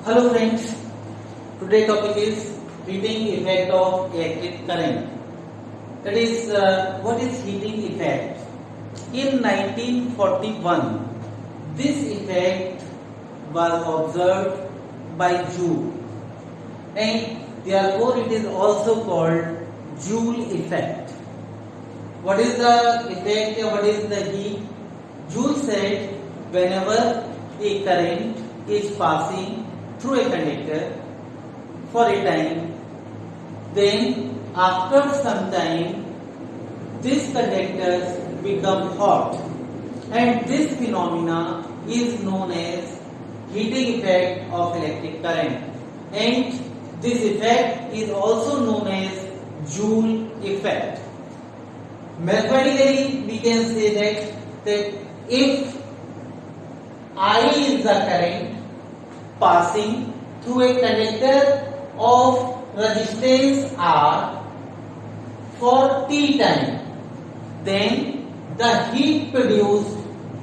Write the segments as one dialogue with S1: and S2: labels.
S1: Hello friends, today topic is heating effect of electric current. That is, what is heating effect? In 1941, this effect was observed by Joule, and therefore it is also called Joule effect. What is the effect or what is the heat? Joule said whenever a current is passing through a conductor for a time, then after some time these conductors become hot, and this phenomena is known as heating effect of electric current, and this effect is also known as Joule effect. Mathematically we can say that if I is the current passing through a conductor of resistance R for T time, then the heat produced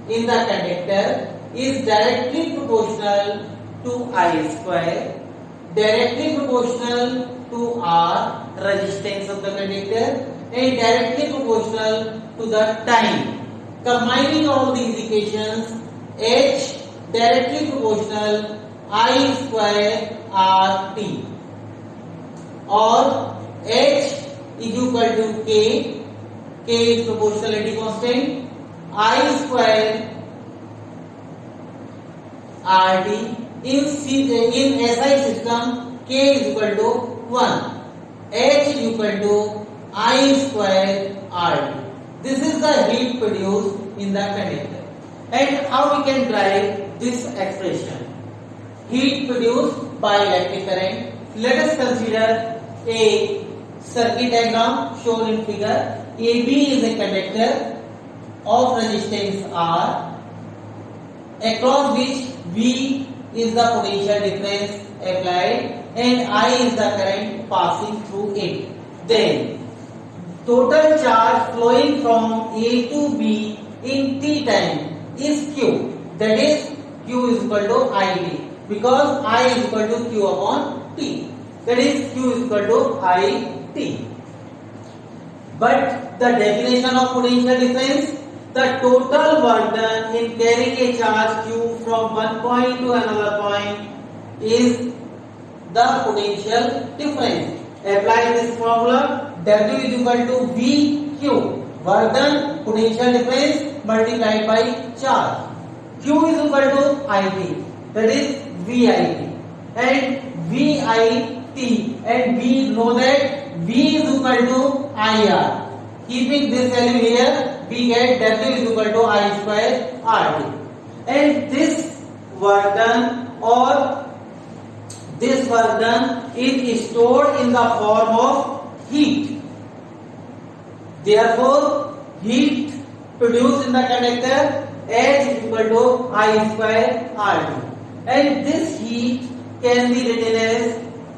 S1: in the conductor is directly proportional to I square, directly proportional to R, resistance of the conductor, and directly proportional to the time. Combining all these equations, H directly proportional I square RT, or H is equal to K is proportionality constant, I square RT. In SI system, K is equal to 1, H is equal to I square RT. This is the heat produced in the conductor. And how we can derive this expression? Heat produced by electric current. Let us consider a circuit diagram shown in figure. AB is a conductor of resistance R, across which V is the potential difference applied and I is the current passing through it. Then total charge flowing from A to B in T time is Q. That is, Q is equal to IT, because I is equal to Q upon T. That is, Q is equal to IT. But the definition of potential difference, the total work done in carrying a charge Q from one point to another point is the potential difference. Apply this formula, W is equal to VQ, work done, potential difference multiplied by charge. Q is equal to IT, that is VIT, and VIT, and we know that V is equal to IR. Keeping this value here, we get W is equal to I square RT. And this work done is stored in the form of heat. Therefore, heat produced in the conductor H is equal to I square RT. And this heat can be written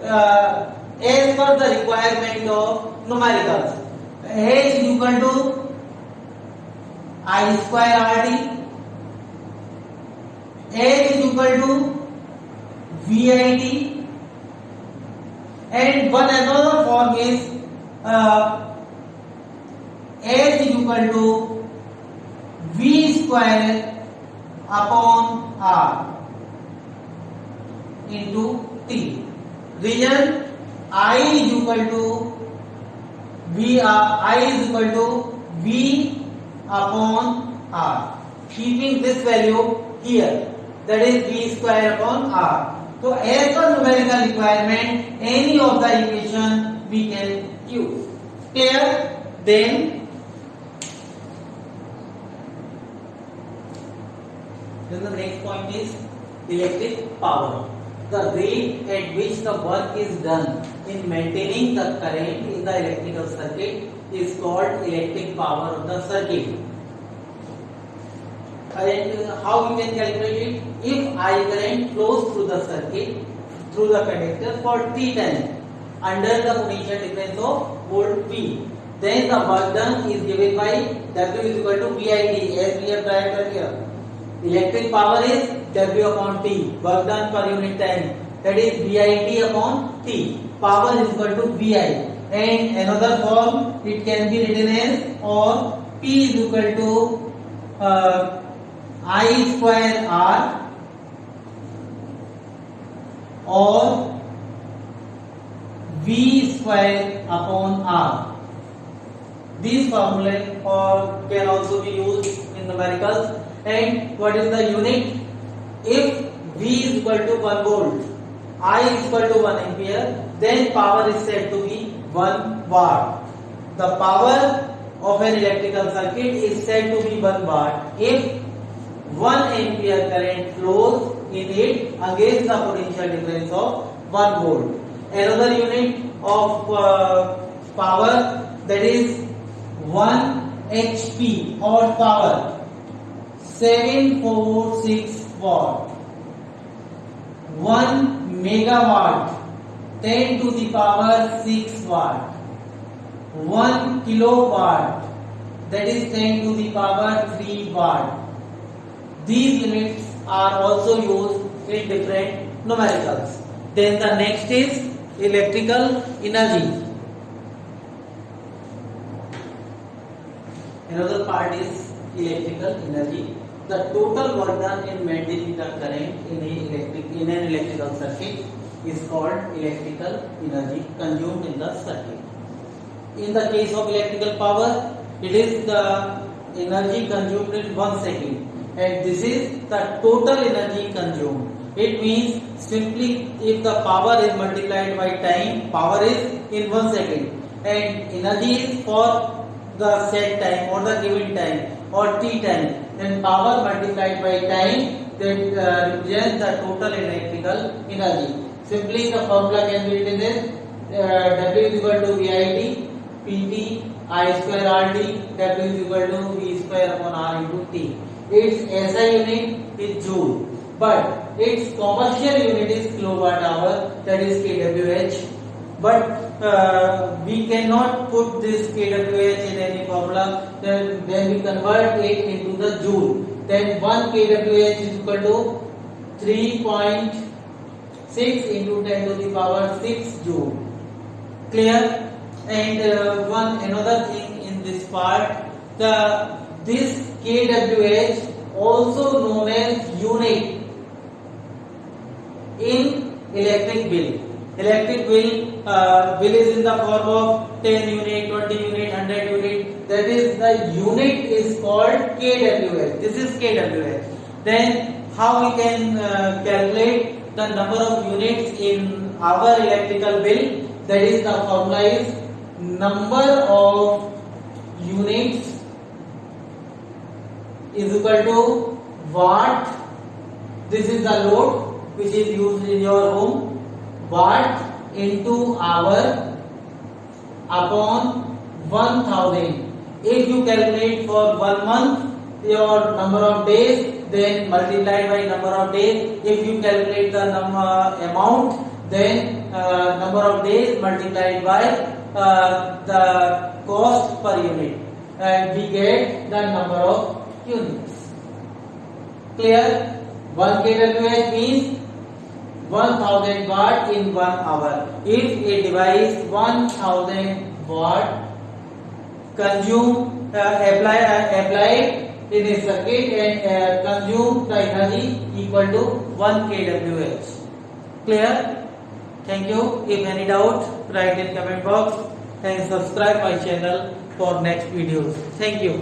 S1: as per the requirement of numericals. H is equal to I square RT, H is equal to VIT, and one another form is H is equal to V square upon R into T. Region I is equal to I is equal to V upon R. Keeping this value here, that is V square upon R. So as per numerical requirement, any of the equation we can use. Clear? Then the next point is electric power. The rate at which the work is done in maintaining the current in the electrical circuit is called electric power of the circuit. And how we can calculate it? If I current flows through the circuit, through the conductor for T time under the potential difference of volt V, then the work done is given by W is equal to VIT, as we have derived earlier. Electric power is W upon T, work done per unit time. that is VIT upon T. Power is equal to VI. And another form it can be written as or P is equal to I square R or V square upon R. These formulae can also be used in numericals. And what is the unit? If V is equal to 1 volt, I is equal to 1 ampere, then power is said to be 1 watt. The power of an electrical circuit is said to be 1 watt if 1 ampere current flows in it against the potential difference of 1 volt. Another unit of power, that is 1 HP or power, 746 watt. 1 megawatt, 10 to the power 6 watt. 1 kilowatt, that is 10 to the power 3 watt. These units are also used in different numericals. Then the next is electrical energy. Another part is electrical energy. The total work done in maintaining the current in an electrical circuit is called electrical energy consumed in the circuit. In the case of electrical power, it is the energy consumed in 1 second, and this is the total energy consumed. It means simply if the power is multiplied by time, power is in 1 second, and energy is for the set time or the given time or t time, then power multiplied by time that represents the total electrical energy. Simply the formula can be written as W is equal to VIT PT I square RT. W is equal to V square upon R into T. Its SI unit is joule, but its commercial unit is kilowatt hour, that is kWh. But we cannot put this kWh in any formula. Then we convert it into the joule. Then 1 kWh is equal to 3.6 into 10 to the power 6 joule. Clear? And another thing in this part, this kWh also known as unit in electric bill. Electric bill is in the form of 10 unit, 20 unit, 100 unit. That is, the unit is called kWh. This is kWh. Then how we can calculate the number of units in our electrical bill? That is, the formula is number of units is equal to watt. This is the load which is used in your home. Watt into hour upon 1000. If you calculate for 1 month your number of days, then multiply by number of days. If you calculate the amount, then number of days multiplied by the cost per unit, and we get the number of units. Clear? 1 kWh means 1000 watt in 1 hour. If a device 1000 watt applied in a circuit and consume the energy equal to 1 kWh. Clear? Thank you. If any doubt, write in comment box and subscribe my channel for next videos. Thank you.